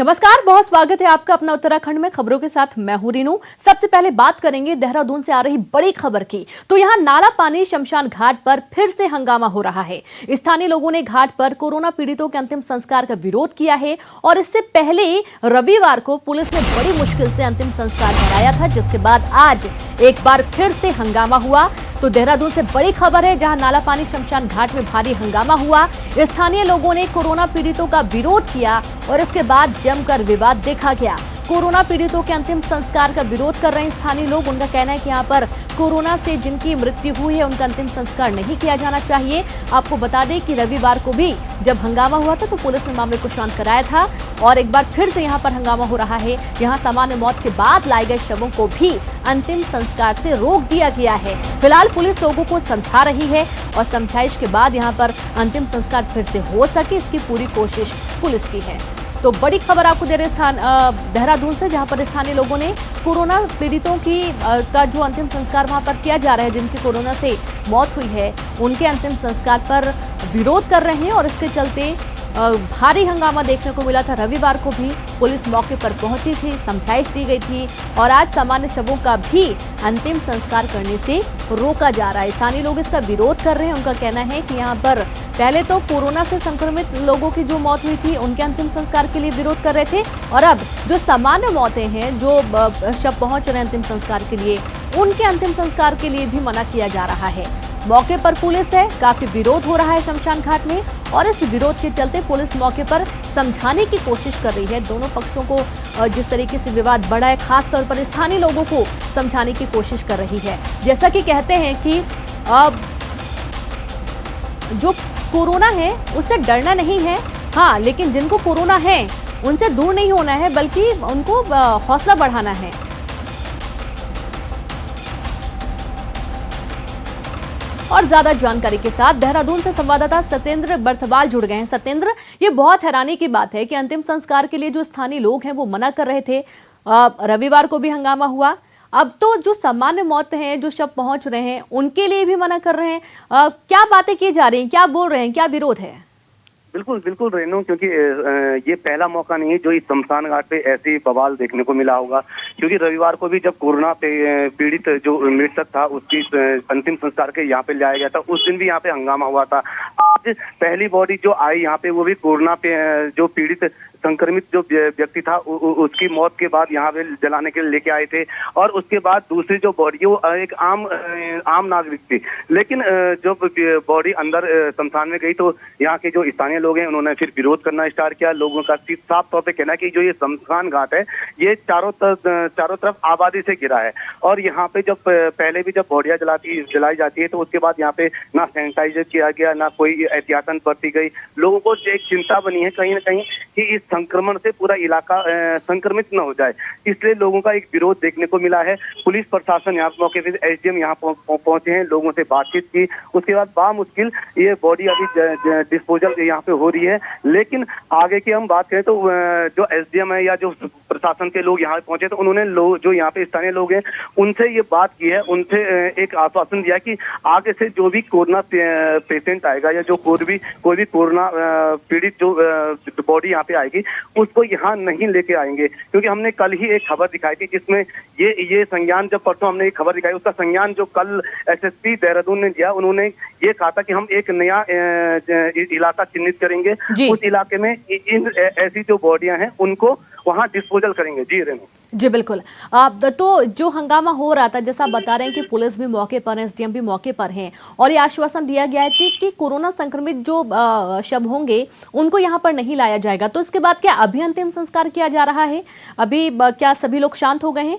नमस्कार, बहुत स्वागत है आपका अपना उत्तराखंड में खबरों के साथ। मैं हूं रीनू। सबसे पहले बात करेंगे देहरादून से आ रही बड़ी खबर की। तो यहां नाला पानी शमशान घाट पर फिर से हंगामा हो रहा है। स्थानीय लोगों ने घाट पर कोरोना पीड़ितों के अंतिम संस्कार का विरोध किया है और इससे पहले रविवार को पुलिस ने बड़ी मुश्किल से अंतिम संस्कार कराया था, जिसके बाद आज एक बार फिर से हंगामा हुआ। तो देहरादून से बड़ी खबर है, जहां नाला पानी शमशान घाट में भारी हंगामा हुआ। स्थानीय लोगों ने कोरोना पीड़ितों का विरोध किया और इसके बाद जमकर विवाद देखा गया। कोरोना पीड़ितों के अंतिम संस्कार का विरोध कर रहे हैं स्थानीय लोग। उनका कहना है कि यहाँ पर कोरोना से जिनकी मृत्यु हुई है उनका अंतिम संस्कार नहीं किया जाना चाहिए। आपको बता दें कि रविवार को भी जब हंगामा हुआ था तो पुलिस ने मामले को शांत कराया था और एक बार फिर से यहाँ पर हंगामा हो रहा है। यहाँ सामान्य मौत के बाद लाए गए शवों को भी अंतिम संस्कार से रोक दिया गया है। फिलहाल पुलिस लोगों को समझा रही है और समझाइश के बाद यहाँ पर अंतिम संस्कार फिर से हो सके, इसकी पूरी कोशिश पुलिस की है। तो बड़ी खबर आपको दे रहे देहरादून से, जहां पर स्थानीय लोगों ने कोरोना पीड़ितों की का जो अंतिम संस्कार वहां पर किया जा रहा है, जिनकी कोरोना से मौत हुई है, उनके अंतिम संस्कार पर विरोध कर रहे हैं और इसके चलते भारी हंगामा देखने को मिला था। रविवार को भी पुलिस मौके पर पहुंची थी, समझाइश दी गई थी और आज सामान्य शवों का भी अंतिम संस्कार करने से रोका जा रहा है। स्थानीय लोग इसका विरोध कर रहे हैं। उनका कहना है कि यहाँ पर पहले तो कोरोना से संक्रमित लोगों की जो मौत हुई थी उनके अंतिम संस्कार के लिए विरोध कर रहे थे और अब जो सामान्य मौतें हैं, जो शव पहुंच रहे हैं अंतिम संस्कार के लिए, उनके अंतिम संस्कार के लिए भी मना किया जा रहा है। मौके पर पुलिस है, काफी विरोध हो रहा है शमशान घाट में और इस विरोध के चलते पुलिस मौके पर समझाने की कोशिश कर रही है। दोनों पक्षों को जिस तरीके से विवाद बढ़ा है, खासतौर पर स्थानीय लोगों को समझाने की कोशिश कर रही है। जैसा कि कहते हैं कि जो कोरोना है उससे डरना नहीं है, हाँ, लेकिन जिनको कोरोना है उनसे दूर नहीं होना है, बल्कि उनको हौसला बढ़ाना है। और ज्यादा जानकारी के साथ देहरादून से संवाददाता सत्येंद्र बर्थवाल जुड़ गए हैं। सत्येंद्र, ये बहुत हैरानी की बात है कि अंतिम संस्कार के लिए जो स्थानीय लोग हैं वो मना कर रहे थे। रविवार को भी हंगामा हुआ, अब तो जो सामान्य मौत हैं, जो शव पहुंच रहे हैं, उनके लिए भी मना कर रहे हैं। क्या बातें की जा रही हैं, क्या बोल रहे हैं, क्या विरोध है? बिल्कुल बिल्कुल रेनू, क्योंकि ये पहला मौका नहीं है जो इस शमशान घाट पे ऐसी बवाल देखने को मिला होगा। क्योंकि रविवार को भी जब कोरोना पीड़ित जो मृतक था उसकी अंतिम संस्कार के यहाँ पे लाया गया था, उस दिन भी यहाँ पे हंगामा हुआ था। आज पहली बॉडी जो आई यहाँ पे वो भी कोरोना पे जो पीड़ित संक्रमित जो व्यक्ति था उसकी मौत के बाद यहाँ पे जलाने के लिए लेके आए थे और उसके बाद दूसरी जो बॉडी वो एक आम नागरिक थी। लेकिन जब बॉडी अंदर शमशान में गई तो यहाँ के जो स्थानीय लोग हैं उन्होंने फिर विरोध करना स्टार्ट किया। लोगों का साफ तौर पे कहना है कि जो ये शमशान घाट है ये चारों तरफ आबादी से घिरा है और यहाँ पे जब पहले भी जब बॉडियां जलाई जाती है तो उसके बाद यहाँ पे ना सैनिटाइजर किया गया, ना कोई एहतियातन बरती गई। लोगों को एक चिंता बनी है कहीं ना कहीं कि इस संक्रमण से पूरा इलाका संक्रमित न हो जाए, इसलिए लोगों का एक विरोध देखने को मिला है। पुलिस प्रशासन यहाँ मौके पे एसडीएम यहाँ पहुंचे हैं, लोगों से बातचीत की, उसके बाद बामुश्किल ये बॉडी अभी डिस्पोजल यहाँ पे हो रही है। लेकिन आगे की हम बात करें तो जो एसडीएम है या जो प्रशासन के लोग यहाँ पहुंचे तो उन्होंने जो यहाँ पे स्थानीय लोग हैं उनसे ये बात की है, उनसे एक आश्वासन दिया कि आगे से जो भी कोरोना पेशेंट आएगा या जो कोई भी कोरोना पीड़ित जो बॉडी यहाँ पे आएगी उसको यहाँ नहीं लेके आएंगे। क्योंकि हमने कल ही एक खबर दिखाई थी जिसमें ये संज्ञान, जब परसों हमने एक खबर दिखाई उसका संज्ञान जो कल एसएसपी देहरादून ने दिया, उन्होंने ये कहा था कि हम एक नया इलाका चिन्हित करेंगे, उस इलाके में इन ऐसी जो बॉडियां हैं उनको वहां डिस्पोजल करेंगे। जी रेनू। जी बिल्कुल। तो जो हंगामा हो रहा था, जैसा बता रहे हैं कि पुलिस भी मौके पर है, एसडीएम भी मौके पर हैं और ये आश्वासन दिया गया है कि कोरोना संक्रमित जो शव होंगे उनको यहाँ पर नहीं लाया जाएगा। तो इसके बाद क्या अभी अंतिम संस्कार किया जा रहा है? अभी क्या सभी लोग शांत हो गए हैं?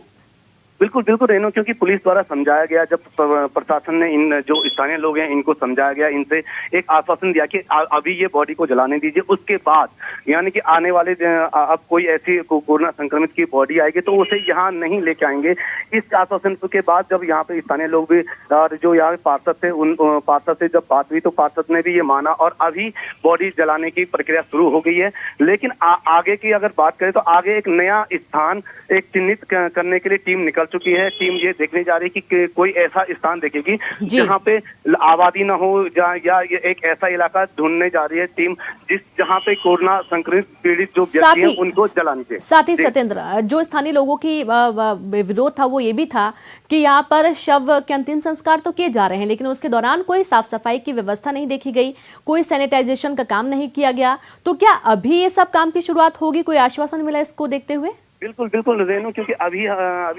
बिल्कुल बिल्कुल रेनू, क्योंकि पुलिस द्वारा समझाया गया, जब प्रशासन ने इन जो स्थानीय लोग हैं इनको समझाया गया, इनसे एक आश्वासन दिया कि अभी ये बॉडी को जलाने दीजिए, उसके बाद यानी कि आने वाले अब कोई ऐसी कोरोना संक्रमित की बॉडी आएगी तो उसे यहाँ नहीं लेके आएंगे। इस आश्वासन के बाद जब यहाँ पे स्थानीय लोग भी जो यहाँ पार्षद थे उन पार्षद से जब बात हुई तो पार्षद ने भी ये माना और अभी बॉडी जलाने की प्रक्रिया शुरू हो गई है। लेकिन आगे की अगर बात करें तो आगे एक नया स्थान एक चिन्हित करने के लिए टीम निकल चुकी है। टीम ये देखने जा रही है कि कोई ऐसा स्थान देखेगी जी। जहाँ पे आबादी ना हो, या ये एक ऐसा इलाका ढूंढने जा रही है टीम जहाँ पे कोरोना संक्रमित पीड़ित जो व्यक्ति हैं उनको जलाने के साथ ही सत्येंद्र, जो स्थानीय लोगों की विरोध था वो ये भी था कि यहाँ पर शव के अंतिम संस्कार तो किए जा रहे हैं, लेकिन उसके दौरान कोई साफ सफाई की व्यवस्था नहीं देखी गई, कोई सैनिटाइजेशन का काम नहीं किया गया। तो क्या अभी ये सब काम की शुरुआत होगी? कोई आश्वासन मिला इसको देखते हुए? बिल्कुल बिल्कुल रेनू, क्योंकि अभी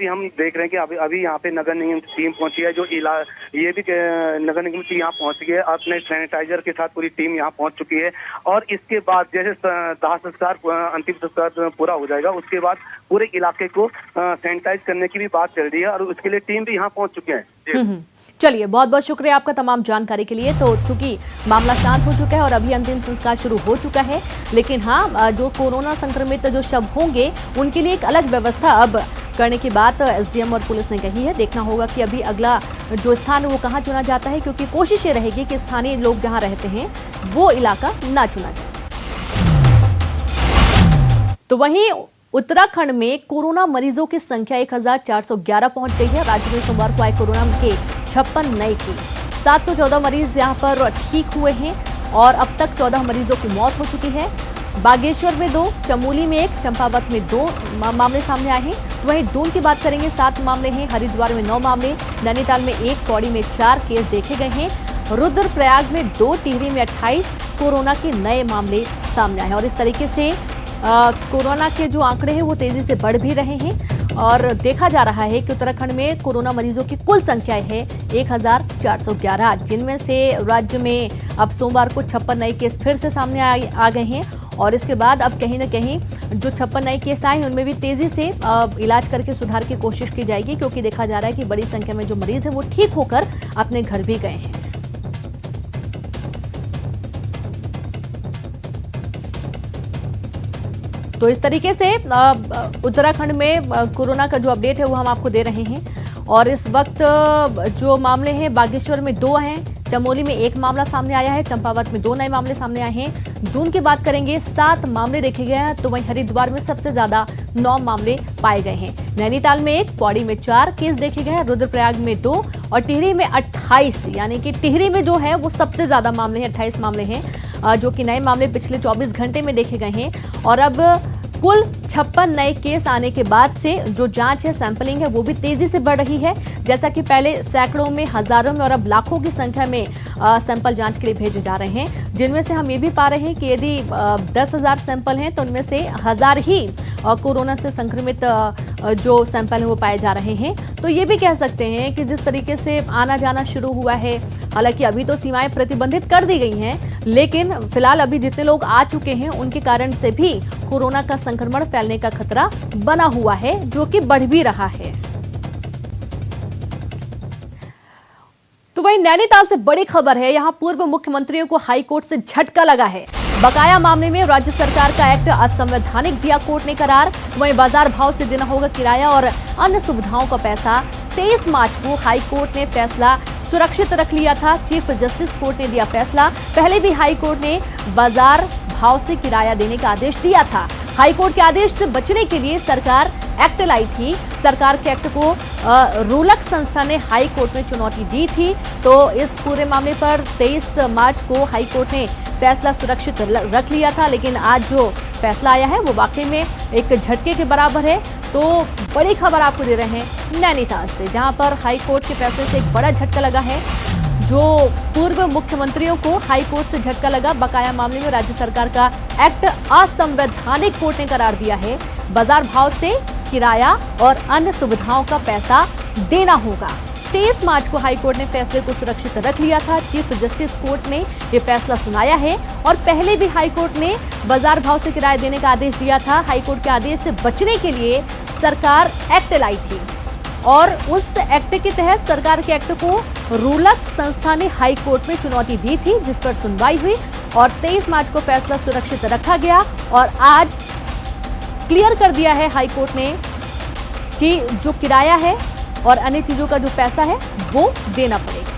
हम देख रहे हैं कि अभी यहाँ पे नगर निगम टीम पहुंची है, जो ये भी नगर निगम की यहाँ पहुंच गई है, अपने सैनिटाइजर के साथ पूरी टीम यहाँ पहुंच चुकी है। और इसके बाद जैसे दाह संस्कार, अंतिम संस्कार पूरा हो जाएगा, उसके बाद पूरे इलाके को सैनिटाइज करने की भी बात चल रही है, और उसके लिए टीम भी यहाँ पहुंच चुके हैं। चलिए, बहुत बहुत शुक्रिया आपका तमाम जानकारी के लिए। तो चूंकि मामला शांत हो चुका है और अभी अंतिम संस्कार शुरू हो चुका है, लेकिन हाँ, जो कोरोना संक्रमित जो शव होंगे उनके लिए एक अलग व्यवस्था अब करने की बात एसडीएम और पुलिस ने कही है। देखना होगा कि अभी अगला जो स्थान है वो कहाँ चुना जाता है, क्योंकि कोशिश ये रहेगी कि स्थानीय लोग जहाँ रहते हैं वो इलाका ना चुना जाए। तो वहीं उत्तराखंड में कोरोना मरीजों की संख्या 1411 पहुंच गई है। राज्य में सोमवार को आए कोरोना के 56 नए केस, 714 मरीज यहां पर ठीक हुए हैं और अब तक 14 मरीजों की मौत हो चुकी है। बागेश्वर में 2, चमोली में 1, चंपावत में 2 मामले सामने आए हैं। तो वहीं दून की बात करेंगे, 7 मामले हैं, हरिद्वार में 9 मामले, नैनीताल में 1, पौड़ी में 4 केस देखे गए हैं, रुद्रप्रयाग में 2, टिहरी में 28 कोरोना के नए मामले सामने आए हैं। और इस तरीके से कोरोना के जो आंकड़े हैं वो तेजी से बढ़ भी रहे हैं और देखा जा रहा है कि उत्तराखंड में कोरोना मरीजों की कुल संख्या है 1411, जिनमें से राज्य में अब सोमवार को 56 नए केस फिर से सामने आ गए हैं। और इसके बाद अब कहीं ना कहीं जो 56 नए केस आए हैं उनमें भी तेजी से इलाज करके सुधार की कोशिश की जाएगी, क्योंकि देखा जा रहा है कि बड़ी संख्या में जो मरीज हैं वो ठीक होकर अपने घर भी गए हैं। तो इस तरीके से उत्तराखंड में कोरोना का जो अपडेट है वो हम आपको दे रहे हैं। और इस वक्त जो मामले हैं, बागेश्वर में 2 हैं, चमोली में 1 मामला सामने आया है, चंपावत में 2 नए मामले सामने आए हैं। दून की बात करेंगे, 7 मामले देखे गए हैं। तो वहीं हरिद्वार में सबसे ज्यादा 9 मामले पाए गए हैं। नैनीताल में 1, पौड़ी में 4 केस देखे गए हैं, रुद्रप्रयाग में 2 और टिहरी में 28, यानी कि टिहरी में जो है वो सबसे ज्यादा मामले हैं, 28 मामले हैं, जो कि नए मामले पिछले 24 घंटे में देखे गए हैं। और अब कुल 56 नए केस आने के बाद से जो जांच है, सैंपलिंग है, वो भी तेजी से बढ़ रही है। जैसा कि पहले सैकड़ों में, हजारों में और अब लाखों की संख्या में सैंपल जांच के लिए भेजे जा रहे हैं, जिनमें से हम ये भी पा रहे हैं कि यदि 10,000 सैंपल हैं तो उनमें से 1000 ही कोरोना से संक्रमित जो सैंपल है वो पाए जा रहे हैं। तो ये भी कह सकते हैं कि जिस तरीके से आना जाना शुरू हुआ है, हालांकि अभी तो सीमाएं प्रतिबंधित कर दी गई हैं, लेकिन फिलहाल अभी जितने लोग आ चुके हैं उनके कारण से भी कोरोना का संक्रमण फैलने का खतरा बना हुआ है, जो कि बढ़ भी रहा है। तो वहीं नैनीताल से बड़ी खबर है, यहां पूर्व मुख्यमंत्रियों को हाई कोर्ट से झटका लगा है। बकाया मामले में राज्य सरकार का एक्ट असंवैधानिक दिया कोर्ट ने करार। वहीं बाजार भाव से देना होगा किराया और अन्य सुविधाओं का पैसा। 23 मार्च को हाई कोर्ट ने फैसला सुरक्षित रख लिया था। चीफ जस्टिस कोर्ट ने दिया फैसला। पहले भी हाई कोर्ट ने बाजार भाव से किराया देने का आदेश दिया था। हाई कोर्ट के आदेश से बचने के लिए सरकार एक्ट लाई थी। सरकार के एक्ट को रूलक संस्था ने हाई कोर्ट में चुनौती दी थी। तो इस पूरे मामले पर 23 मार्च को हाई कोर्ट ने फैसला सुरक्षित रख लिया था, लेकिन आज जो फैसला आया है वो वाकई में एक झटके के बराबर है। तो बड़ी खबर आपको दे रहे हैं नैनीताल से, जहां पर हाई कोर्ट के फैसले से एक बड़ा झटका लगा है। जो पूर्व मुख्यमंत्रियों को हाई कोर्ट से झटका लगा, बकाया मामले में राज्य सरकार का एक्ट असंवैधानिक कोर्ट ने करार दिया है। बाजार भाव से किराया और अन्य सुविधाओं का पैसा देना होगा। 23 मार्च को हाई कोर्ट ने फैसले को सुरक्षित रख लिया था। चीफ जस्टिस कोर्ट ने यह फैसला सुनाया है और पहले भी हाई कोर्ट ने बाजार भाव से किराया देने का आदेश दिया था। हाई कोर्ट के आदेश से बचने के लिए सरकार एक्ट लाई थी और उस एक्ट के तहत सरकार के एक्ट को रूलक संस्था ने हाई कोर्ट में चुनौती दी थी, जिस पर सुनवाई हुई और 23 मार्च को फैसला सुरक्षित रखा गया। और आज क्लियर कर दिया है हाई कोर्ट ने कि जो किराया है और अन्य चीजों का जो पैसा है वो देना पड़ेगा।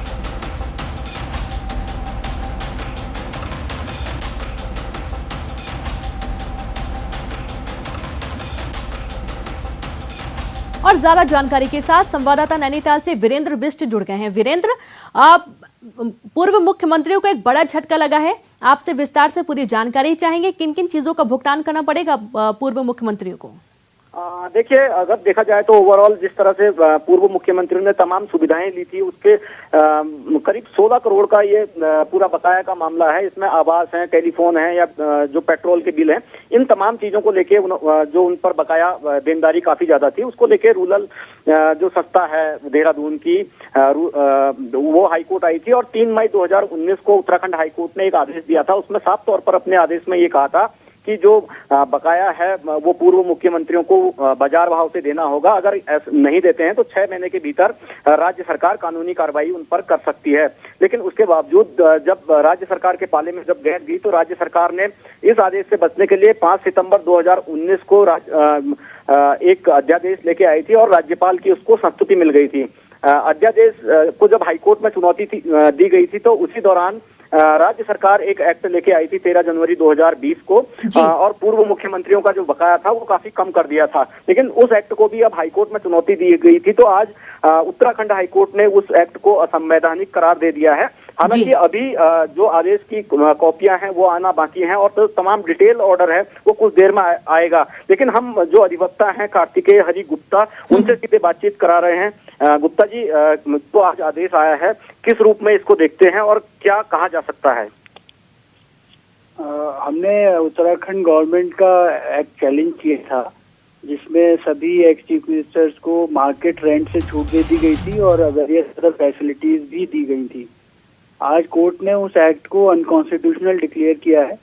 और ज्यादा जानकारी के साथ संवाददाता नैनीताल से वीरेंद्र बिष्ट जुड़ गए हैं। वीरेंद्र, आप पूर्व मुख्यमंत्रियों को एक बड़ा झटका लगा है, आपसे विस्तार से पूरी जानकारी चाहेंगे। किन किन चीजों का भुगतान करना पड़ेगा पूर्व मुख्यमंत्रियों को? देखिए, अगर देखा जाए तो ओवरऑल जिस तरह से पूर्व मुख्यमंत्री ने तमाम सुविधाएं ली थी, उसके करीब 16 करोड़ का ये पूरा बकाया का मामला है। इसमें आवास है, टेलीफोन है, या जो पेट्रोल के बिल हैं, इन तमाम चीजों को लेके जो उन पर बकाया देनदारी काफी ज्यादा थी, उसको लेके रूरल जो संस्था है देहरादून की, वो हाईकोर्ट आई थी और 3 मई 2019 को उत्तराखंड हाईकोर्ट ने एक आदेश दिया था। उसमें साफ तौर पर अपने आदेश में ये कहा था कि जो बकाया है वो पूर्व मुख्यमंत्रियों को बाजार भाव से देना होगा। अगर नहीं देते हैं तो 6 महीने के भीतर राज्य सरकार कानूनी कार्रवाई उन पर कर सकती है। लेकिन उसके बावजूद जब राज्य सरकार के पाले में जब गैर दी, तो राज्य सरकार ने इस आदेश से बचने के लिए 5 सितंबर 2019 को एक अध्यादेश लेके आई थी और राज्यपाल की उसको संस्तुति मिल गई थी। अध्यादेश को जब हाईकोर्ट में चुनौती दी गई थी, तो उसी दौरान राज्य सरकार एक एक्ट लेके आई थी 13 जनवरी 2020 को, और पूर्व मुख्यमंत्रियों का जो बकाया था वो काफी कम कर दिया था। लेकिन उस एक्ट को भी अब हाईकोर्ट में चुनौती दी गई थी, तो आज उत्तराखंड हाईकोर्ट ने उस एक्ट को असंवैधानिक करार दे दिया है। हालांकि अभी जो आदेश की कॉपियां हैं वो आना बाकी हैं और तो तमाम डिटेल ऑर्डर है वो कुछ देर में आएगा। लेकिन हम जो अधिवक्ता हैं कार्तिकेय हरि गुप्ता, उनसे सीधे बातचीत करा रहे हैं। गुप्ता जी, तो आज आदेश आया है, किस रूप में इसको देखते हैं और क्या कहा जा सकता है? हमने उत्तराखंड गवर्नमेंट का एक्ट चैलेंज किया था, जिसमें सभी एक्स चीफ मिनिस्टर्स को मार्केट रेंट से छूट दे दी गई थी और वेरियस अदर फैसिलिटीज भी दी गई थी। आज कोर्ट ने उस एक्ट को अनकॉन्स्टिट्यूशनल डिक्लेयर किया है।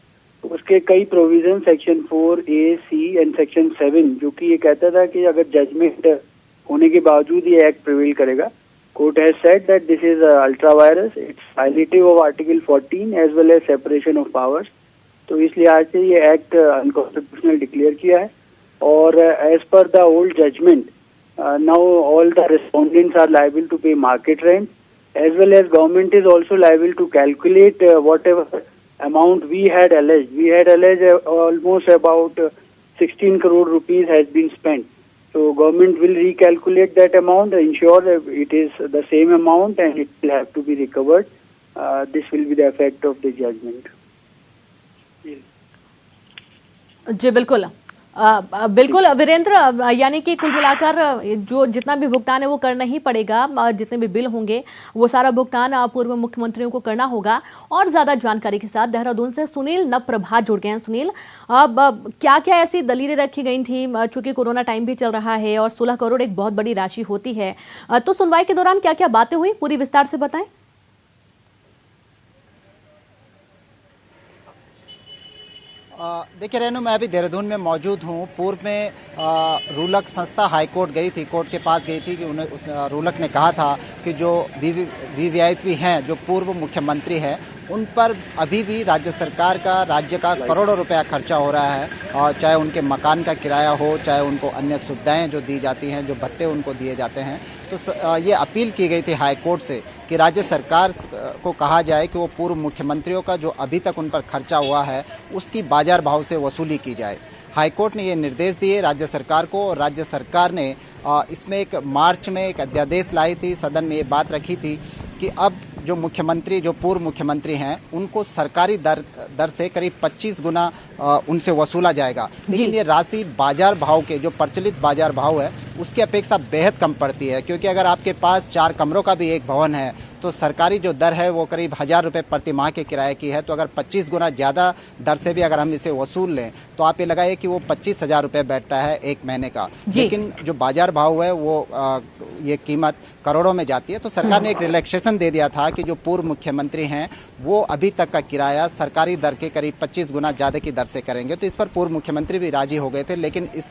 उसके कई provision section 4A, C and section 7, जो कि ये कहता था कि अगर जजमेंट होने के बावजूद ये एक्ट प्रिवेल करेगा। Court has said that this is ultra vires, it's violative of article 14 as well as separation of powers. तो इस लिहाज से ये एक्ट अनकॉन्स्टिट्यूशनल डिक्लेयर किया है। और as per the old judgment, now all the respondents are liable to pay market rent, as well as government is also liable to calculate whatever amount we had alleged. We had alleged almost about 16 crore rupees has been spent. So government will recalculate that amount, ensure that it is the same amount and it will have to be recovered. This will be the effect of the judgment. जी बिल्कुल। बिल्कुल वीरेंद्र, यानी कि कुल मिलाकर जो जितना भी भुगतान है वो करना ही पड़ेगा। जितने भी बिल होंगे वो सारा भुगतान पूर्व मुख्यमंत्रियों को करना होगा। और ज्यादा जानकारी के साथ देहरादून से सुनील नवप्रभा जुड़ गए हैं। सुनील, अब क्या क्या ऐसी दलीलें रखी गई थी, चूंकि कोरोना टाइम भी चल रहा है और 16 करोड़ एक बहुत बड़ी राशि होती है, तो सुनवाई के दौरान क्या क्या बातें हुई, पूरी विस्तार से बताएं। देखिए रेनू, मैं अभी देहरादून में मौजूद हूँ। पूर्व में रूलक संस्था हाईकोर्ट गई थी, कोर्ट के पास गई थी कि उन्हें उस रूलक ने कहा था कि जो वीवीआईपी हैं, जो पूर्व मुख्यमंत्री हैं, उन पर अभी भी राज्य सरकार का, राज्य का करोड़ों रुपया खर्चा हो रहा है। और चाहे उनके मकान का किराया हो, चाहे उनको अन्य सुविधाएं जो दी जाती हैं, जो भत्ते उनको दिए जाते हैं। तो ये अपील की गई थी हाईकोर्ट से कि राज्य सरकार को कहा जाए कि वो पूर्व मुख्यमंत्रियों का जो अभी तक उन पर खर्चा हुआ है उसकी बाजार भाव से वसूली की जाए। हाईकोर्ट ने ये निर्देश दिए राज्य सरकार को, और राज्य सरकार ने इसमें एक मार्च में एक अध्यादेश लाई थी, सदन में ये बात रखी थी कि अब जो मुख्यमंत्री, जो पूर्व मुख्यमंत्री हैं, उनको सरकारी दर से करीब 25 गुना उनसे वसूला जाएगा। लेकिन ये राशि बाजार भाव के, जो प्रचलित बाजार भाव है, उसकी अपेक्षा बेहद कम पड़ती है। क्योंकि अगर आपके पास 4 कमरों का भी एक भवन है तो सरकारी जो दर है वो करीब 1000 रुपये प्रति माह के किराए की है। तो अगर 25 गुना ज़्यादा दर से भी अगर हम इसे वसूल लें तो आप ये लगाइए कि वो 25,000 रुपये बैठता है एक महीने का। लेकिन जो बाजार भाव है वो ये कीमत करोड़ों में जाती है। तो सरकार ने एक रिलैक्सेशन दे दिया था कि जो पूर्व मुख्यमंत्री हैं वो अभी तक का किराया सरकारी दर के करीब 25 गुना ज़्यादा की दर से करेंगे। तो इस पर पूर्व मुख्यमंत्री भी राजी हो गए थे। लेकिन इस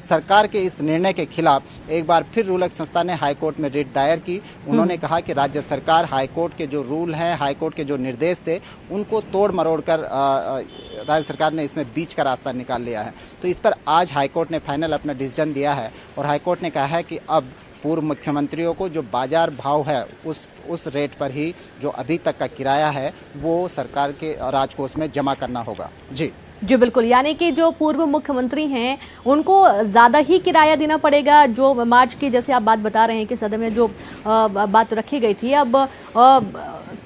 सरकार के इस निर्णय के खिलाफ एक बार फिर रूलक संस्था ने हाईकोर्ट में रिट दायर की। उन्होंने कहा कि राज्य सरकार हाईकोर्ट के जो रूल हैं, हाईकोर्ट के जो निर्देश थे, उनको तोड़ मरोड़ कर राज्य सरकार ने इसमें बीच का रास्ता निकाल लिया है। तो इस पर आज हाईकोर्ट ने फाइनल अपना डिसीजन दिया है और हाईकोर्ट ने कहा है कि अब पूर्व मुख्यमंत्रियों को जो बाजार भाव है उस रेट पर ही जो अभी तक का किराया है वो सरकार के राजकोष में जमा करना होगा। जी जी बिल्कुल, यानी कि जो पूर्व मुख्यमंत्री हैं उनको ज़्यादा ही किराया देना पड़ेगा। जो मार्च की जैसे आप बात बता रहे हैं कि सदन में जो बात रखी गई थी, अब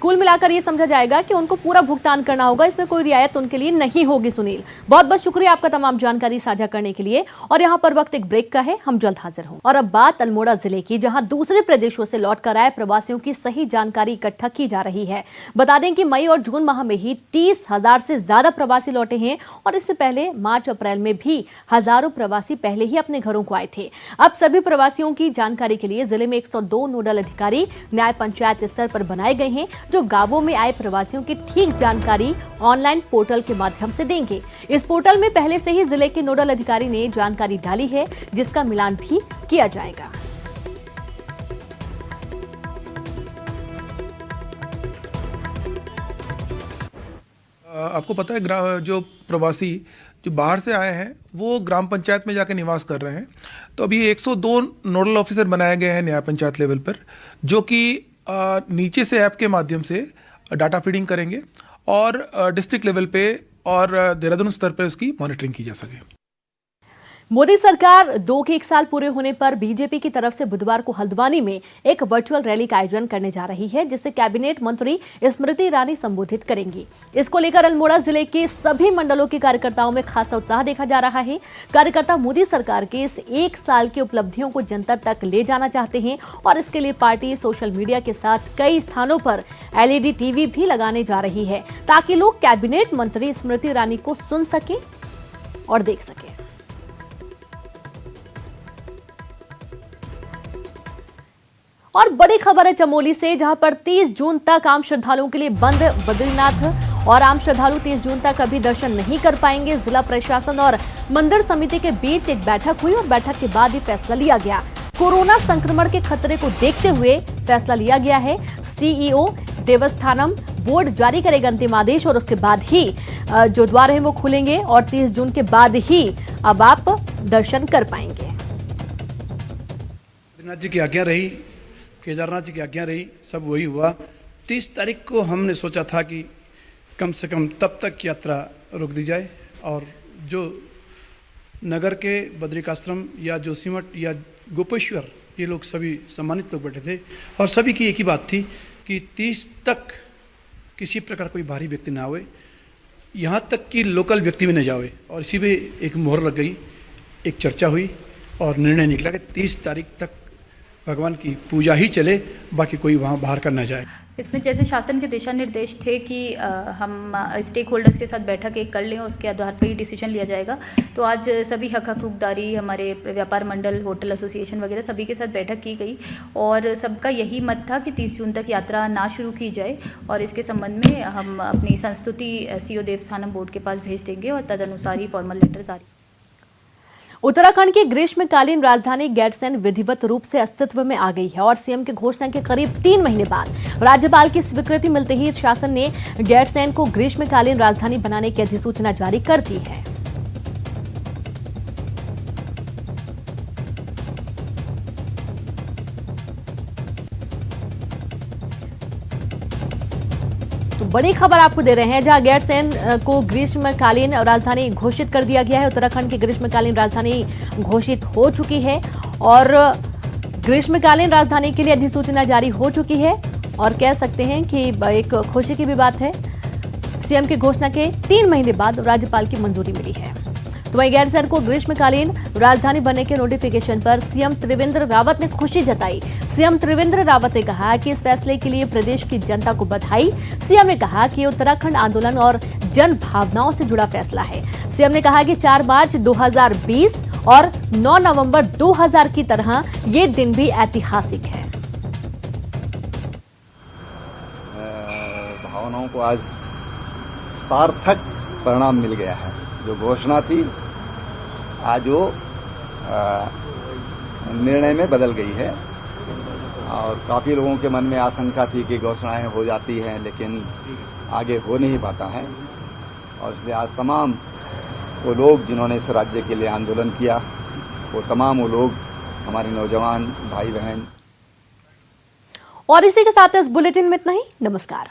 कुल मिलाकर ये समझा जाएगा कि उनको पूरा भुगतान करना होगा, इसमें कोई रियायत उनके लिए नहीं होगी। सुनील, बहुत बहुत शुक्रिया आपका तमाम जानकारी साझा करने के लिए। और यहाँ पर वक्त एक ब्रेक का है, हम जल्द हाजिर हों। और अब बात अल्मोड़ा जिले की, जहां दूसरे प्रदेशों से लौटकर आए प्रवासियों की सही जानकारी इकट्ठा की जा रही है। बता दें कि मई और जून माह में ही 30,000 से ज्यादा प्रवासी लौटे हैं और इससे पहले मार्च अप्रैल में भी हजारों प्रवासी पहले ही अपने घरों को आए थे। अब सभी प्रवासियों की जानकारी के लिए जिले में 102 नोडल अधिकारी न्याय पंचायत स्तर पर बनाए गए हैं, जो गांवों में आए प्रवासियों की ठीक जानकारी ऑनलाइन पोर्टल के माध्यम से देंगे। इस पोर्टल में पहले से ही जिले के नोडल अधिकारी ने जानकारी डाली है, जिसका मिलान भी किया जाएगा। आपको पता है जो प्रवासी जो बाहर से आए हैं वो ग्राम पंचायत में जाकर निवास कर रहे हैं। तो अभी 102 नोडल ऑफिसर बनाए गए हैं न्याय पंचायत लेवल पर, जो कि नीचे से ऐप के माध्यम से डाटा फीडिंग करेंगे और डिस्ट्रिक्ट लेवल पे और देहरादून स्तर पर उसकी मॉनिटरिंग की जा सके। मोदी सरकार 2 के 1 साल पूरे होने पर बीजेपी की तरफ से बुधवार को हल्द्वानी में एक वर्चुअल रैली का आयोजन करने जा रही है, जिसे कैबिनेट मंत्री स्मृति ईरानी संबोधित करेंगी। इसको लेकर अल्मोड़ा जिले के सभी मंडलों के कार्यकर्ताओं में खासा उत्साह देखा जा रहा है। कार्यकर्ता मोदी सरकार के इस 1 साल की उपलब्धियों को जनता तक ले जाना चाहते हैं और इसके लिए पार्टी सोशल मीडिया के साथ कई स्थानों पर LED टीवी भी लगाने जा रही है, ताकि लोग कैबिनेट मंत्री स्मृति ईरानी को सुन सकें और देख सकें। और बड़ी खबर है चमोली से, जहां पर 30 जून तक आम श्रद्धालुओं के लिए बंद बद्रीनाथ, और आम श्रद्धालु 30 जून तक अभी दर्शन नहीं कर पाएंगे। जिला प्रशासन और मंदिर समिति के बीच एक बैठक हुई और बैठक के बाद ही फैसला लिया गया। कोरोना संक्रमण के खतरे को देखते हुए फैसला लिया गया है। CEO देवस्थानम बोर्ड जारी करेगा अंतिम आदेश और उसके बाद ही जो द्वार हैं वो खुलेंगे और 30 जून के बाद ही अब आप दर्शन कर पाएंगे। बद्रीनाथ जी की आज्ञा रही, केदारनाथ जी की आज्ञा रही, सब वही हुआ। 30 तारीख को हमने सोचा था कि कम से कम तब तक यात्रा रोक दी जाए और जो नगर के बद्रिकाश्रम या जोशीमठ या गोपेश्वर, ये लोग सभी सम्मानित लोग बैठे थे और सभी की एक ही बात थी कि 30 तक किसी प्रकार कोई बाहरी व्यक्ति ना आवे, यहाँ तक कि लोकल व्यक्ति भी न जावे। और इसी पे एक मोहर लग गई, एक चर्चा हुई और निर्णय निकला कि 30 तारीख तक भगवान की पूजा ही चले, बाकी कोई वहाँ बाहर का न जाए। इसमें जैसे शासन के दिशा निर्देश थे कि हम स्टेक होल्डर्स के साथ बैठक एक कर लें, उसके आधार पर ही डिसीजन लिया जाएगा। तो आज सभी हक हकूकदारी, हमारे व्यापार मंडल, होटल एसोसिएशन वगैरह सभी के साथ बैठक की गई और सबका यही मत था कि 30 जून तक यात्रा ना शुरू की जाए और इसके संबंध में हम अपनी संस्तुति CEO देवस्थानम बोर्ड के पास भेज देंगे और तदनुसार ही फॉर्मल लेटर जारी। उत्तराखंड की ग्रीष्मकालीन राजधानी गैरसैंण विधिवत रूप से अस्तित्व में आ गई है और सीएम की घोषणा के करीब 3 महीने बाद राज्यपाल की स्वीकृति मिलते ही शासन ने गैरसैंण को ग्रीष्मकालीन राजधानी बनाने की अधिसूचना जारी कर दी है। तो बड़ी खबर आपको दे रहे हैं, जहां गैरसैंण को ग्रीष्मकालीन राजधानी घोषित कर दिया गया है। उत्तराखंड की ग्रीष्मकालीन राजधानी घोषित हो चुकी है और ग्रीष्मकालीन राजधानी के लिए अधिसूचना जारी हो चुकी है और कह सकते हैं कि एक खुशी की भी बात है। सीएम की घोषणा के 3 महीने बाद राज्यपाल की मंजूरी मिली है। तो वहीं गैरसैंण को ग्रीष्मकालीन राजधानी बनने के नोटिफिकेशन पर सीएम त्रिवेंद्र रावत ने खुशी जताई। सीएम त्रिवेंद्र रावत ने कहा कि इस फैसले के लिए प्रदेश की जनता को बधाई। सीएम ने कहा कि उत्तराखंड आंदोलन और जन भावनाओं से जुड़ा फैसला है। सीएम ने कहा कि 4 मार्च 2020 और 9 नवंबर 2000 की तरह ये दिन भी ऐतिहासिक है। भावनाओं को आज सार्थक परिणाम मिल गया है। जो घोषणा थी आज वो निर्णय में बदल गई है और काफ़ी लोगों के मन में आशंका थी कि घोषणाएं हो जाती हैं लेकिन आगे हो नहीं पाता है और इसलिए आज तमाम वो लोग जिन्होंने इस राज्य के लिए आंदोलन किया, वो तमाम वो लोग हमारे नौजवान भाई बहन। और इसी के साथ इस बुलेटिन में इतना ही। नमस्कार।